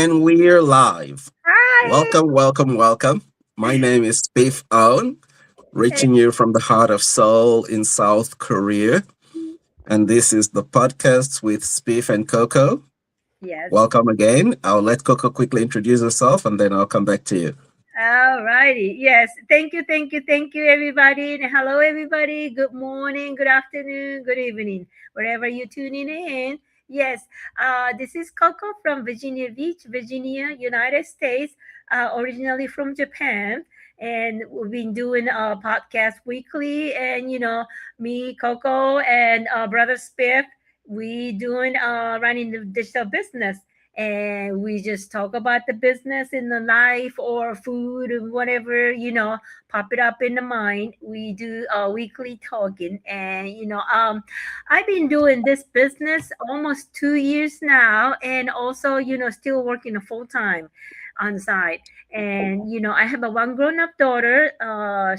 And we're live. Hi. Welcome, welcome, welcome. My name is Spiff, Hey. reaching you from the heart of Seoul in South Korea. And this is the podcast with Spiff and Coco. Yes. Welcome again. I'll let Coco quickly introduce herself and then I'll come back to you. All righty. Yes. Thank you, everybody. And hello, everybody. Good morning, good afternoon, good evening, wherever you're tuning in. Yes. This is Coco from Virginia Beach, Virginia, United States. Originally from Japan. And we've been doing a podcast weekly. And, me, Coco, and brother Spiff, we doing running the digital business, and we just talk about the business in the life or food or whatever, pop it up in the mind. We do weekly talking, and I've been doing this business almost 2 years now, and also still working a full time on the side. And I have a one grown up daughter.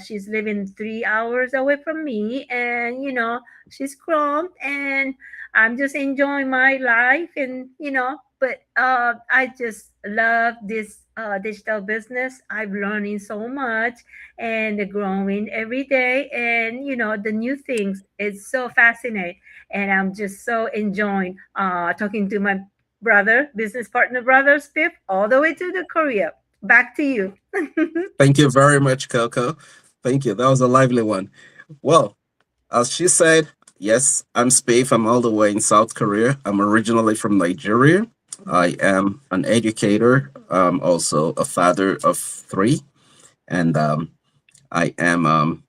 She's living 3 hours away from me, and she's grown, and I'm just enjoying my life. And but I just love this digital business. I'm learning so much and growing every day. And the new things, it's so fascinating. And I'm just so enjoying talking to my brother, business partner, brother Spiff, all the way to the Korea. Back to you. Thank you very much, Coco. Thank you. That was a lively one. Well, as she said, yes, I'm Spiff. I'm all the way in South Korea. I'm originally from Nigeria. I am an educator, also a father of three, and I am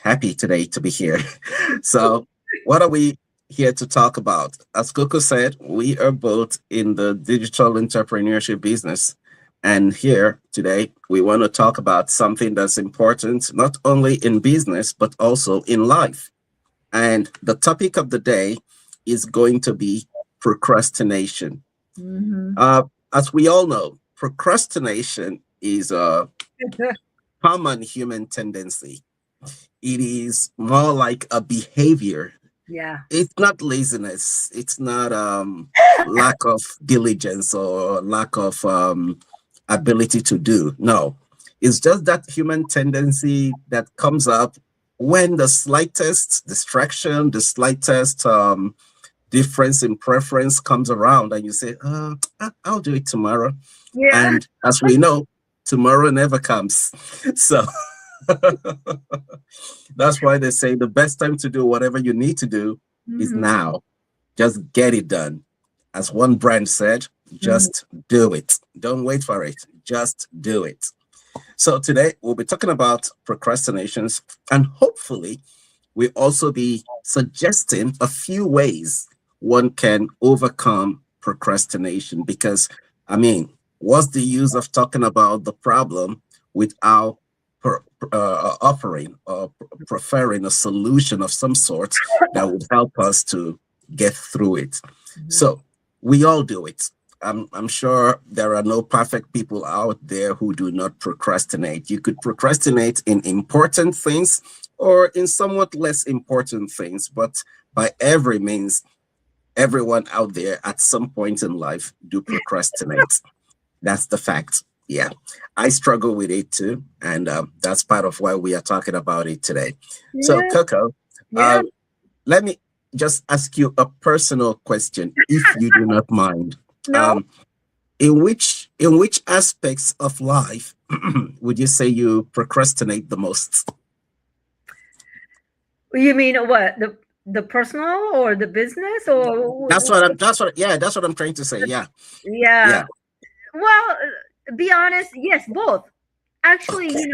happy today to be here. So, what are we here to talk about? As Coco said, we are both in the digital entrepreneurship business. And here today, we want to talk about something that's important not only in business, but also in life. And the topic of the day is going to be procrastination. Mhm. Uh, as we all know, procrastination is a common human tendency. It is more like a behavior. Yeah. It's not laziness. It's not lack of diligence or lack of ability to do. No, it's just that human tendency that comes up when the slightest distraction, the slightest difference in preference comes around, and you say, I'll do it tomorrow." Yeah. And as we know, tomorrow never comes. So that's why they say the best time to do whatever you need to do is Mhm. now. Just get it done. As one brand said, Mhm. just do it. Don't wait for it. Just do it. So today we'll be talking about procrastinations, and hopefully we'll also be suggesting a few ways one can overcome procrastination. Because I mean, what's the use of talking about the problem without offering or preferring a solution of some sort that would help us to get through it? Mhm. So we all do it. I'm sure there are no perfect people out there who do not procrastinate. You could procrastinate in important things or in somewhat less important things, but by every means, everyone out there at some point in life do procrastinate. That's the fact. Yeah, I struggle with it too, and that's part of why we are talking about it today. So, Yeah. Coco, Yeah. uh, let me just ask you a personal question, if you do not mind. No. Um, in which aspects of life would you say you procrastinate the most? You mean what? The personal or the business or That's what I'm trying to say. Yeah. yeah. Yeah. Well, be honest, yes, both. Actually, Okay.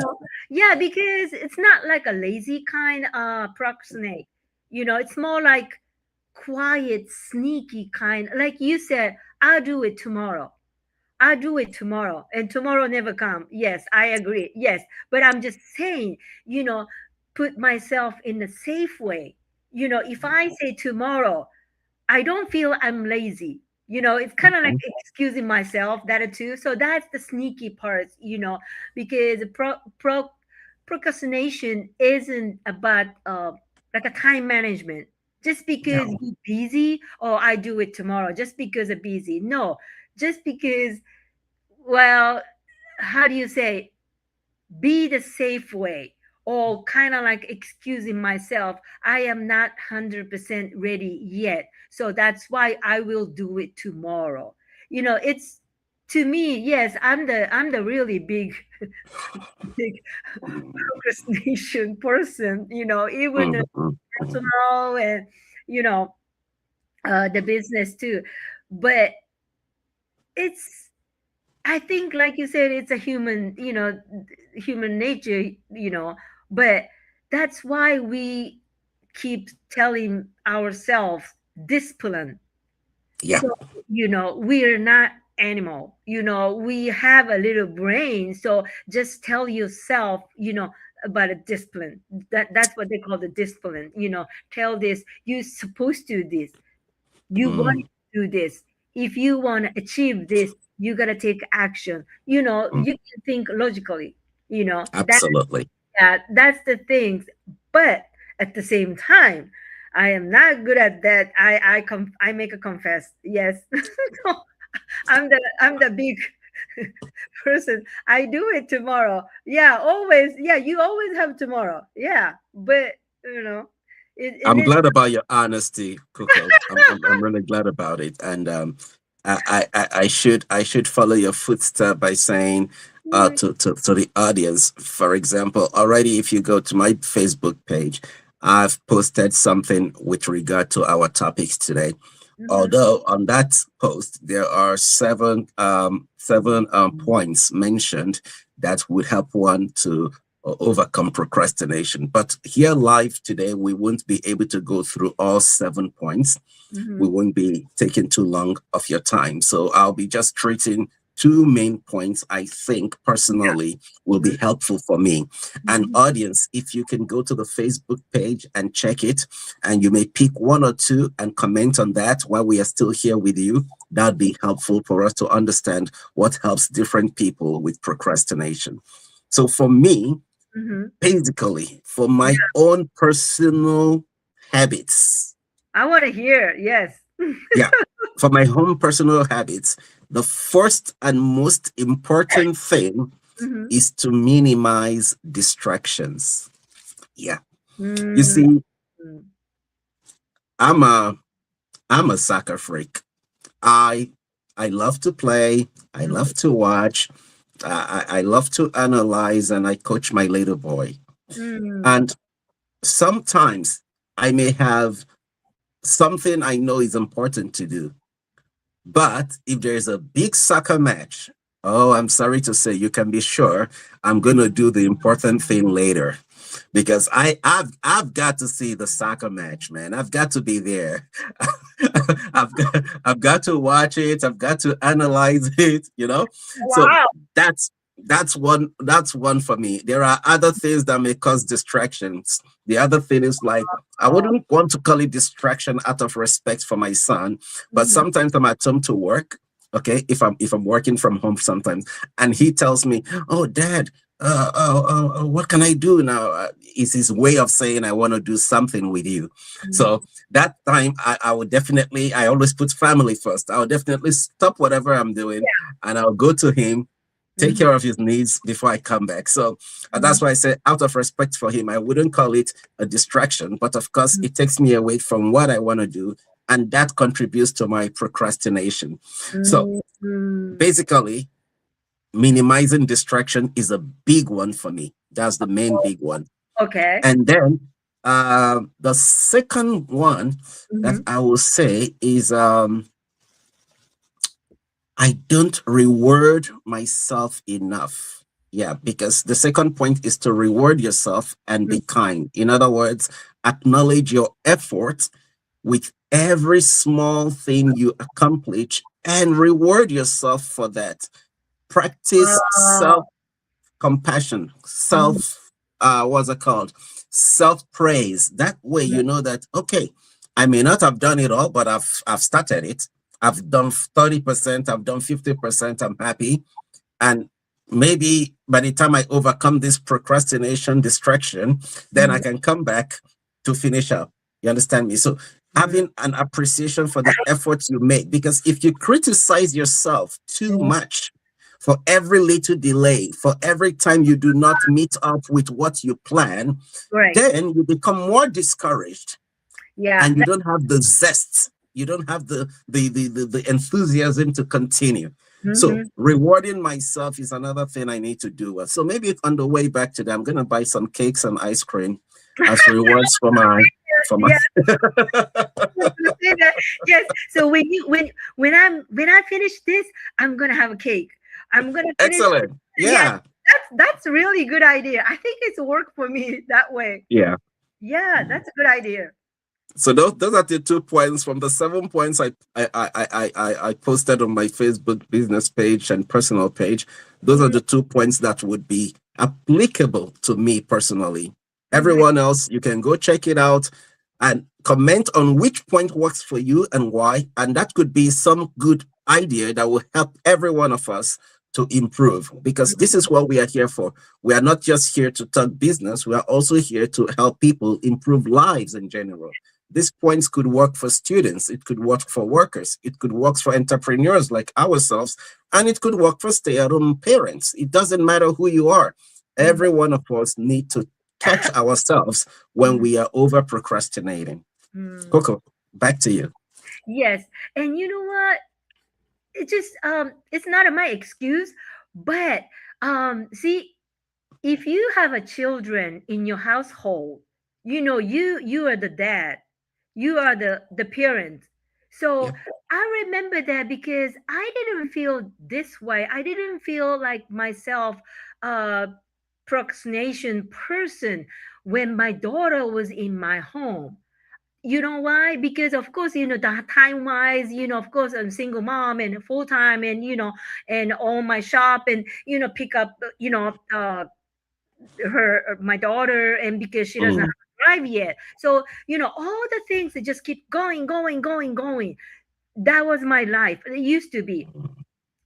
yeah, because it's not like a lazy kind procrastinate. It's more like quiet, sneaky kind. Like you said, I'll do it tomorrow. I'll do it tomorrow, and tomorrow never come. Yes, I agree. Yes, but I'm just saying, you know, put myself in a safe way. If I say tomorrow, I don't feel I'm lazy. It's kind of like Mhm. excusing myself that too. So that's the sneaky part, because procrastination isn't about like a time management. Just because No. you're busy, or I do it tomorrow, just because I'm busy. No, just because, well, how do you say, be the safe way, or kind of like excusing myself, I am not 100% ready yet, so that's why I will do it tomorrow. It's, to me, yes, I'm the really big big procrastination person, even Mhm, mhm. personal and, you know the business too. But it's, I think, like you said, it's a human nature, but that's why we keep telling ourselves discipline. Yeah. So, we're not animal, we have a little brain. So just tell yourself, about a discipline. That's what they call the discipline. Tell this, you're supposed to do this, you want Mm, to do this, if you want to achieve this, you got to take action. mm. You can think logically, that Absolutely. that's the things. But at the same time, I am not good at that. I make a confess, yes. So I'm the big person. I do it tomorrow. Yeah, always. Yeah, you always have tomorrow. Yeah, but you know, it I'm is. glad about your honesty, Coco. I'm really glad about it, and I should follow your footstep by saying to the audience, for example, already if you go to my Facebook page, I've posted something with regard to our topics today. Mm-hmm, Although on that post there are seven points mentioned that would help one to overcome procrastination. But here live today, we won't be able to go through all 7 points. mm-hmm, We won't be taking too long of your time. So I'll be just treating two main points I think personally will be helpful for me. And mm-hmm. audience, if you can go to the Facebook page and check it, and you may pick one or two and comment on that while we are still here with you, that'd be helpful for us to understand what helps different people with procrastination. So for me, Mm-hmm. basically, for my own personal habits, I want to hear. Yes. yeah, for my own personal habits, the first and most important thing Mm-hmm. is to minimize distractions. Yeah. You Mm-hmm. see, I'm a I'm a soccer freak. I I love to play. I love to watch. I love to analyze, and I coach my little boy. Mm-hmm. And sometimes I may have something I know is important to do. But if there's a big soccer match, oh, I'm sorry to say, you can be sure I'm going to do the important thing later because I've got to see the soccer match, man. I've got to be there. I've got to watch it. I've got to analyze it. So Wow. that's one for me. There are other things that may cause distractions. The other thing is like I wouldn't want to call it distraction out of respect for my son, but Mm-hmm. sometimes I'm at home to work. Okay, if I'm working from home sometimes, and he tells me, "Oh, Dad, what can I do now?" Is his way of saying I want to do something with you. Mm-hmm. So that time, I would definitely. I always put family first. I'll definitely stop whatever I'm doing, and I'll go to him, take Mm-hmm. care of his needs before I come back. So Mm-hmm. that's why I say, out of respect for him, I wouldn't call it a distraction, but of course, it takes me away from what I want to do, and that contributes to my procrastination. So Mm-hmm. basically, minimizing distraction is a big one for me. That's the main big one. Okay. And then the second one that Mm-hmm. I will say is I don't reward myself enough. Yeah, because the second point is to reward yourself and be kind. In other words, acknowledge your effort with every small thing you accomplish and reward yourself for that. Practice Wow. self compassion, Mm-hmm. what's it called? Self praise. That way, you know that, okay, I may not have done it all, but I've started it. I've done 30%, I've done 50%, I'm happy. And maybe by the time I overcome this procrastination distraction, then I Mm-hmm. can come back to finish up. You understand me? So Mm-hmm. having an appreciation for the efforts you make. Because if you criticize yourself too much for every little delay, for every time you do not meet up with what you plan, Right. then you become more discouraged Yeah. and you don't have the zest. You don't have the enthusiasm to continue. So Mm-hmm. rewarding myself is another thing I need to do. So maybe on the way back today, I'm gonna buy some cakes and ice cream as rewards for my Yeah. I was gonna say that. Yes. So when I finish this, I'm gonna have a cake. I'm gonna finish. excellent. Yeah, Yeah. that's really good idea. I think it's worked for me that way. Yeah. Yeah, that's a good idea. So those are the 2 points from the 7 points I posted on my Facebook business page and personal page. Those are Mm-hmm. the 2 points that would be applicable to me personally. Mm-hmm. Everyone else, you can go check it out and comment on which point works for you and why. And that could be some good idea that will help every one of us to improve, because this is what we are here for. We are not just here to talk business, we are also here to help people improve lives in general. These points could work for students, it could work for workers, it could work for entrepreneurs like ourselves, and it could work for stay-at-home parents. It doesn't matter who you are. Mm-hmm. Every one of us need to catch ourselves when Mm-hmm. we are over procrastinating. Mm. Coco, back to you. Yes, and you know what? It just it's not my excuse, but see, if you have a children in your household, you are the dad, you are the parent. So Yep. I remember that because I didn't feel this way. I didn't feel like myself uh procrastination person when my daughter was in my home. You know why? Because of course, the time wise, of course, I'm single mom and full time, and and all my shop, and pick up her my daughter, and because she doesn't have Mm, a drive yet. So all the things that just keep going, going, going, going. That was my life. It used to be.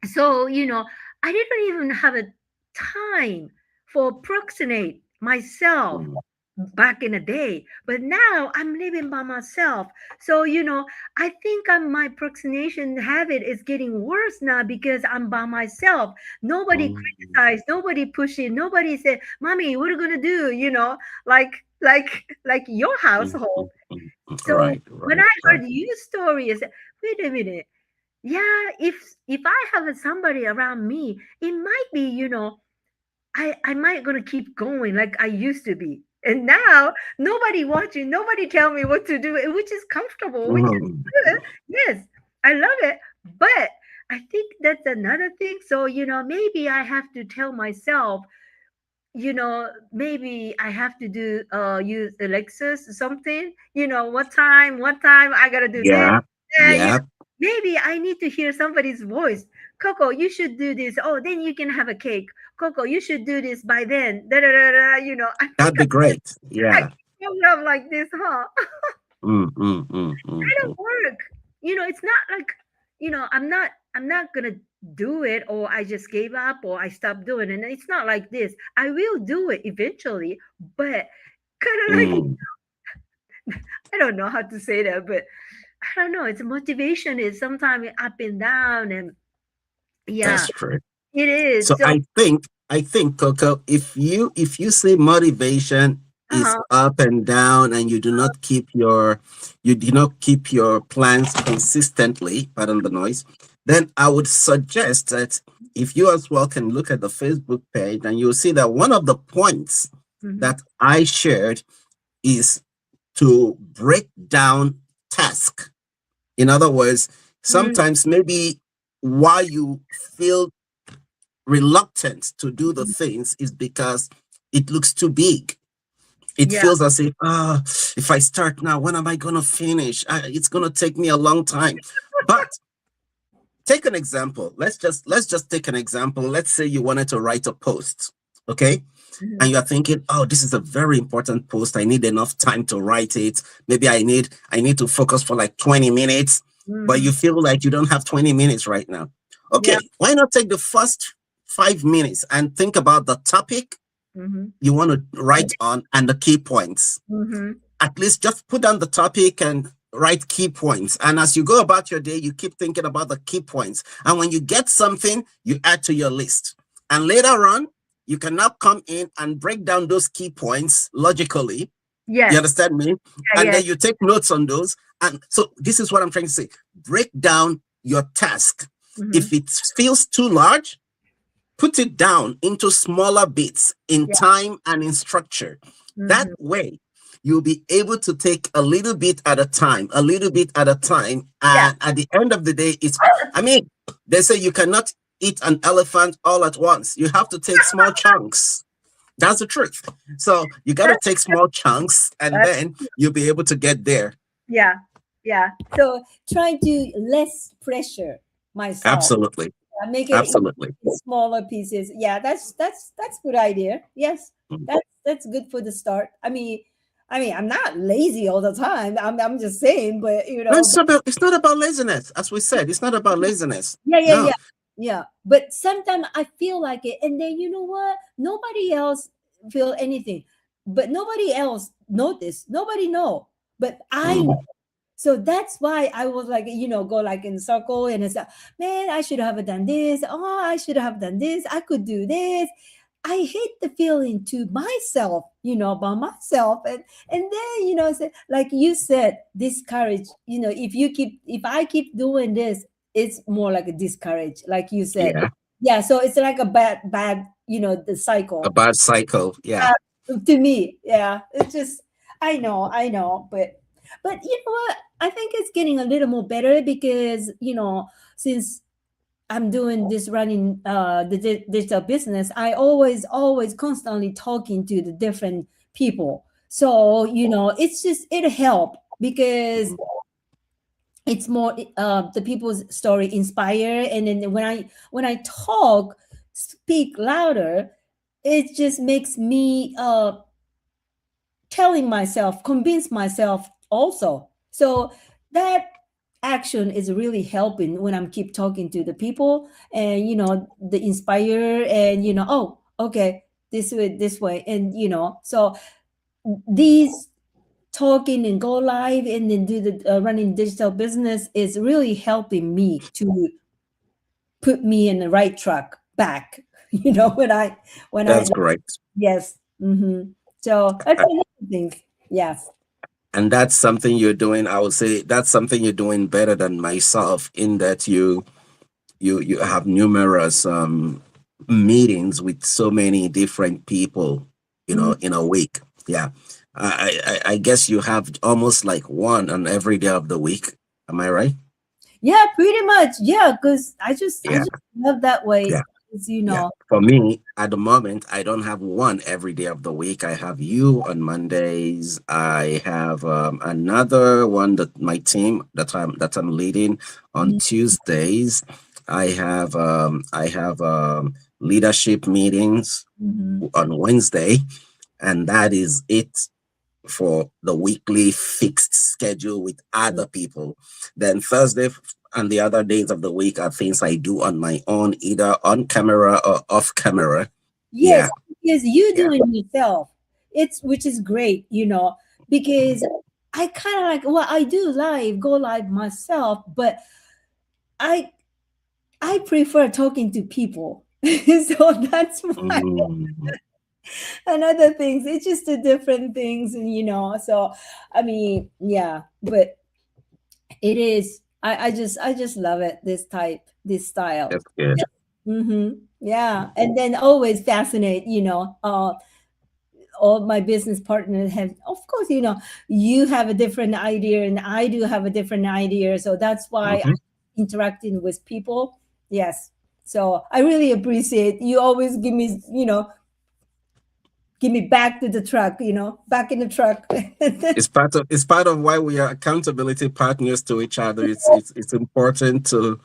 So I didn't even have a time for procrastinate myself mm, back in the day, but now I'm living by myself. So I think my procrastination habit is getting worse now because I'm by myself. Nobody mm, criticized, nobody pushing, nobody said, mommy, what are you gonna do, like like your mm, household. mm, mm, So right, when right, I right. heard you story, I said, wait a minute. Yeah, if I have somebody around me, it might be, I might gonna keep going like I used to be. And now nobody watching, nobody tell me what to do, which is comfortable, which is Mhm, good. Yes, I love it. But I think that's another thing. So, maybe I have to tell myself, maybe I have to do use Alexis or something, what time I gotta do this. yeah, Yeah, yeah, maybe I need to hear somebody's voice. Coco, you should do this. Oh, then you can have a cake. Coco, you should do this by then. Da, da, da, da, I think that'd be great. I Yeah. can program like this, huh? Mm, mm, mm, mm, That'll mm, work. It's not like, I'm not gonna do it, or I just gave up, or I stopped doing it. And it's not like this. I will do it eventually, but kind of like, mm. I don't know how to say that, but I don't know. It's motivation is sometimes up and down, and yeah, That's true. it is. So So, I think Coco, if you say motivation is uh-huh. up and down and you do not keep your plans consistently, pardon the noise, then I would suggest that if you as well can look at the Facebook page, and you'll see that one of the points Hmm. that I shared is to break down task. In other words, Mm, sometimes maybe why you feel reluctant to do the things is because it looks too big. It yeah. feels as if, if I start now, when am I going to finish? It's going to take me a long time. But take an example. Let's just take an example. Let's say you wanted to write a post, okay? Hmm. And you're thinking, oh, this is a very important post. I need enough time to write it. Maybe I need to focus for like 20 minutes, but Hmm. you feel like you don't have 20 minutes right now. Yeah. Okay, why not take the first 5 minutes and think about the topic Hmm. you want to write on and the key points? Hmm. At least just put down the topic and write key points. And as you go about your day, you keep thinking about the key points. And when you get something, you add to your list. And later on, you can now come in and break down those key points logically. You Yes. understand me? Yeah, And yes. then you take notes on those. And so this is what I'm trying to say. Break down your task. Mm-hmm. If it feels too large, put it down into smaller bits in Yeah. time and in structure. That Mm-hmm. way, you'll be able to take a little bit at a time, a little bit at a time. Yeah. And at the end of the day, I mean, they say you cannot eat an elephant all at once. You have to take small chunks. That's the truth. So you got to take small chunks and That's, then you'll be able to get there. yeah. Yeah. So trying to less pressure myself. Absolutely. Make it Absolutely. in smaller pieces. Yeah, that's good idea. Yes, Mhm. that's good for the start. I mean, I'm not lazy all the time. I'm just saying, but No, it's not about laziness. As we said, it's not about laziness. yeah, yeah, No. yeah, yeah. But sometimes I feel like it, and then you know what? Nobody else feel anything, but nobody else notice. Nobody know, but I Mhm. know. So that's why I was like, go like in circle and it's like, man, I should have done this. Oh, I should have done this. I could do this. I hate the feeling to myself, by myself. And then, like you said, discourage, if I keep doing this, it's more like a discourage, like you said. Yeah. Yeah. So it's like a bad, the A cycle. bad cycle. Yeah. To me, yeah. It's just I know, but you know what? I think it's getting a little more better because since I'm doing this running the digital business, I always constantly talking to the different people. So it's just it help because it's more the people's story inspire, and then when I talk, speak louder, it just makes me telling myself, convince myself also. So that action is really helping when I'm keep talking to the people and the inspire and oh, okay, this way and so these talking and go live and then do the running digital business is really helping me to put me in the right track back when I That's great. yes. So that's another thing. Yes. And that's something you're doing. I would say that's something you're doing better than myself in that you have numerous meetings with so many different people, Mhm. in a week. Yeah. I guess you have almost like one on every day of the week. Am I right? Yeah, pretty much. Yeah, because I Yeah. just love that way. Yeah. It's, Yeah. For me, at the moment, I don't have one every day of the week. I have you on Mondays. I have another one that my team that I'm leading on Mhm, Tuesdays. I have leadership meetings mhm. on Wednesday, and that is it for the weekly fixed schedule with other people. Then Thursday and the other days of the week are things I do on my own, either on camera or off camera. Yes, Yeah, because you yeah. doing yourself. It's which is great, because I kind of like I do go live myself, but I I prefer talking to people. So that's why Mm, another things. It's just the different things, and so I mean, yeah, but it is. I just love it. This style. that's good. Yeah, and then always fascinate. All my business partners have, of course, you have a different idea, and I do have a different idea. So that's why Mhm. I'm interacting with people. Yes. So I really appreciate you always give me back to the truck. Back in the truck. It's part of why we are accountability partners to each other. It's important to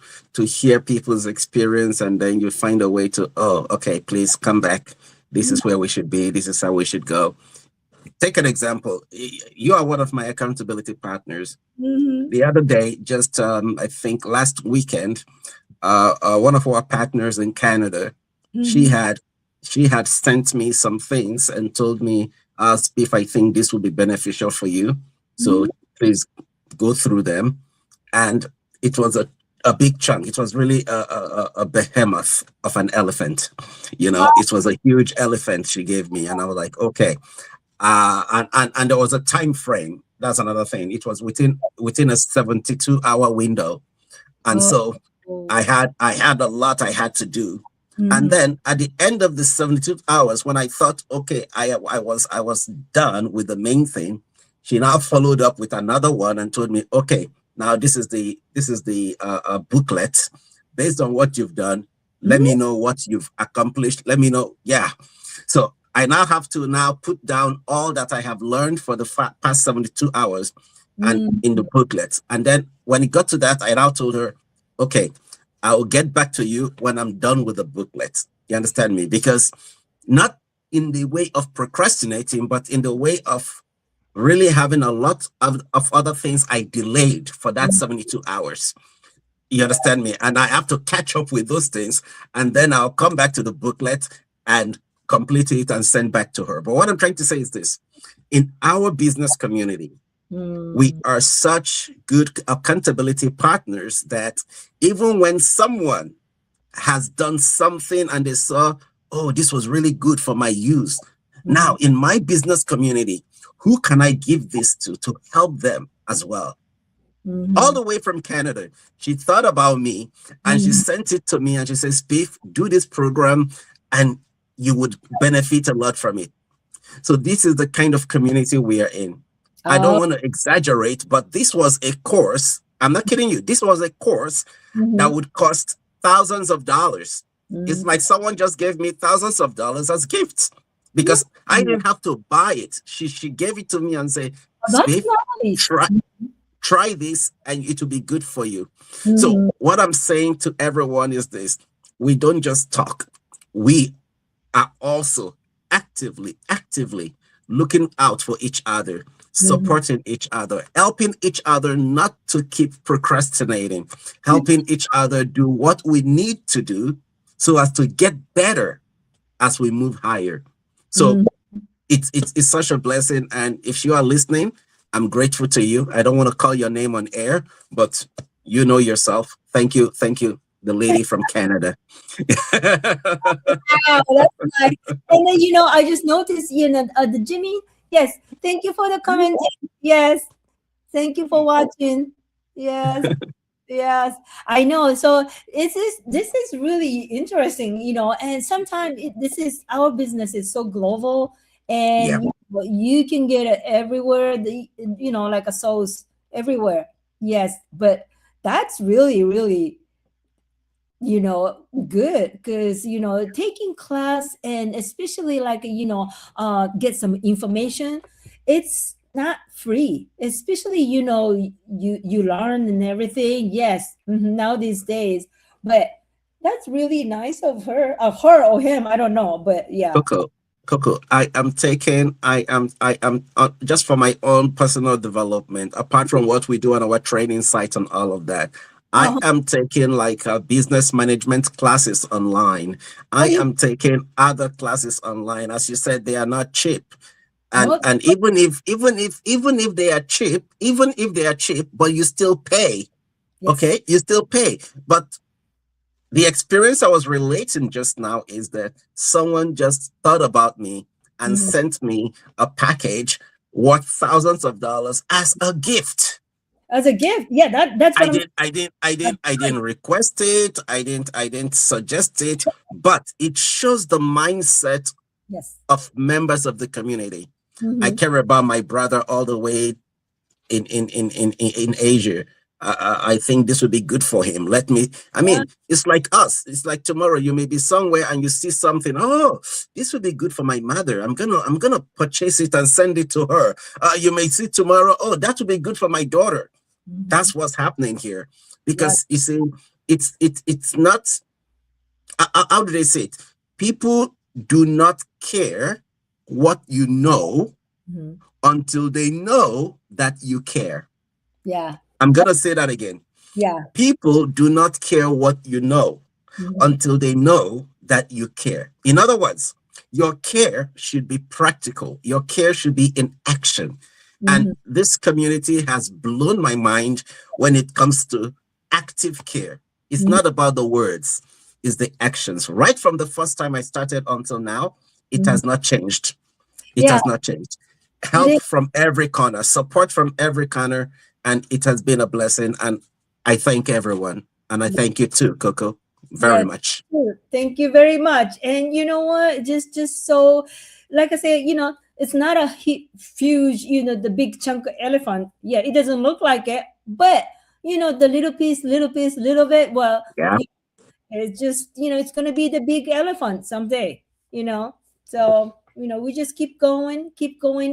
hear people's experience, and then you find a way to, oh, okay, please come back. This is where we should be. This is how we should go. Take an example. You are one of my accountability partners. Mhm. The other day, just I think last weekend, one of our partners in Canada, she Mhm. had she had sent me some things and told me, asked if I think this would be beneficial for you. So Mhm. please go through them, and it was a big chunk. It was really a behemoth of an elephant. It was a huge elephant she gave me, and I was like, okay. And there was a time frame. That's another thing. It was within a 72-hour window, and Oh. so I had a lot I had to do. And Mhm. then at the end of the 72 hours, when I thought, okay, I was done with the main thing, she now followed up with another one and told me, okay, now this is the booklet. Based on what you've done, let me know what you've accomplished. Let me know. Yeah. So I now have to now put down all that I have learned for the past 72 hours and in the booklet. And then when it got to that, I now told her, okay, I'll get back to you when I'm done with the booklet. You understand me? Because not in the way of procrastinating, but in the way of really having a lot of other things I delayed for that 72 hours. You understand me? And I have to catch up with those things. And then I'll come back to the booklet and complete it and send back to her. But what I'm trying to say is this. In our business community, we are such good accountability partners that even when someone has done something and they saw, oh, this was really good for my use. Now, in my business community, who can I give this to help them as well? All the way from Canada, she thought about me and she sent it to me and she says, Spiff, do this program and you would benefit a lot from it. So this is the kind of community we are in. I don't want to exaggerate, but this was a course. I'm not kidding you. This was a course that would cost thousands of dollars. It's like someone just gave me thousands of dollars as gifts because I didn't have to buy it. She gave it to me and said, Spiff, try this and it will be good for you. So what I'm saying to everyone is this. We don't just talk. We are also actively looking out for each other, supporting each other, helping each other not to keep procrastinating, helping each other do what we need to do so as to get better as we move higher. So it's such a blessing. And if you are listening, I'm grateful to you. I don't want to call your name on air, but you know yourself. Thank you, the lady from Canada. Wow, that's nice. And then, I just noticed, the Jimmy. Yes, thank you for the comment. Yes, thank you for watching. Yes, yes, I know. So this is really interesting, and sometimes this is our business is so global, and you can get it everywhere. Like a sauce everywhere. Yes, but that's really, really good because taking class and especially like get some information, it's not free, especially you learn and everything. Yes, now these days, but that's really nice of her or him, I don't know, but yeah. Coco, I am just for my own personal development, apart from what we do on our training site and all of that. I am taking like business management classes online. I am taking other classes online. As you said, they are not cheap. And even if they are cheap, but you still pay. Yes. Okay, you still pay. But the experience I was relating just now is that someone just thought about me and sent me a package worth thousands of dollars as a gift. As a gift, yeah, that's what I didn't request it. I didn't suggest it, but it shows the mindset of members of the community. I care about my brother all the way in Asia. I think this would be good for him. It's like us. It's like tomorrow you may be somewhere and you see something. Oh, this would be good for my mother. I'm gonna purchase it and send it to her. You may see tomorrow. Oh, that would be good for my daughter. That's what's happening here, because you see, it's not. How do they say it? People do not care what you know until they know that you care. Yeah. I'm gonna say that again. Yeah. People do not care what you know until they know that you care. In other words, your care should be practical. Your care should be in action. And Mhm. this community has blown my mind when it comes to active care. It's Mhm. not about the words, it's the actions. Right from the first time I started until now, it Mhm. has not changed. It Yeah, has not changed. it Help is. from every corner, support from every corner, and it has been a blessing. And I thank everyone. And I thank you too, Coco, very Yes, much. sure. Thank you very much. And you know what? Just so, like I said, it's not a huge, the big chunk of elephant. Yeah, it doesn't look like it, but the little piece, little bit. Well, Yeah, it's just, it's going to be the big elephant someday, So, we just keep going.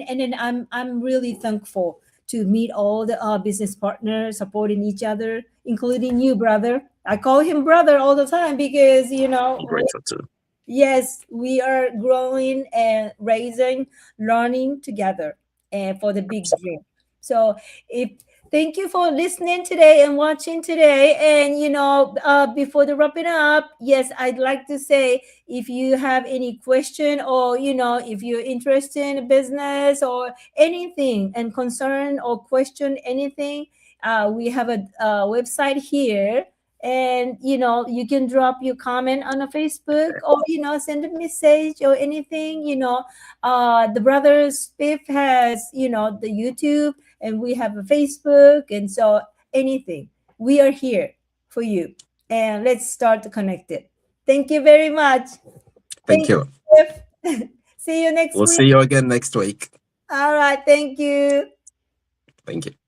And then I'm really thankful to meet all the business partners supporting each other, including you, brother. I call him brother all the time because, I'm grateful too. yes, we are growing and raising, learning together and for the big dream. So if thank you for listening today and watching today. And before the wrapping up, yes, I'd like to say if you have any question or if you're interested in business or anything and concern or question anything, we have a website here, and you can drop your comment on a Facebook or send a message or anything. The brothers Spiff has the YouTube, and we have a Facebook, and so anything, we are here for you. And let's start to connect it. Thank you very much. Thank Thank you. you, Spiff. See you next We'll week. see you again next week. All right, thank you. Thank you.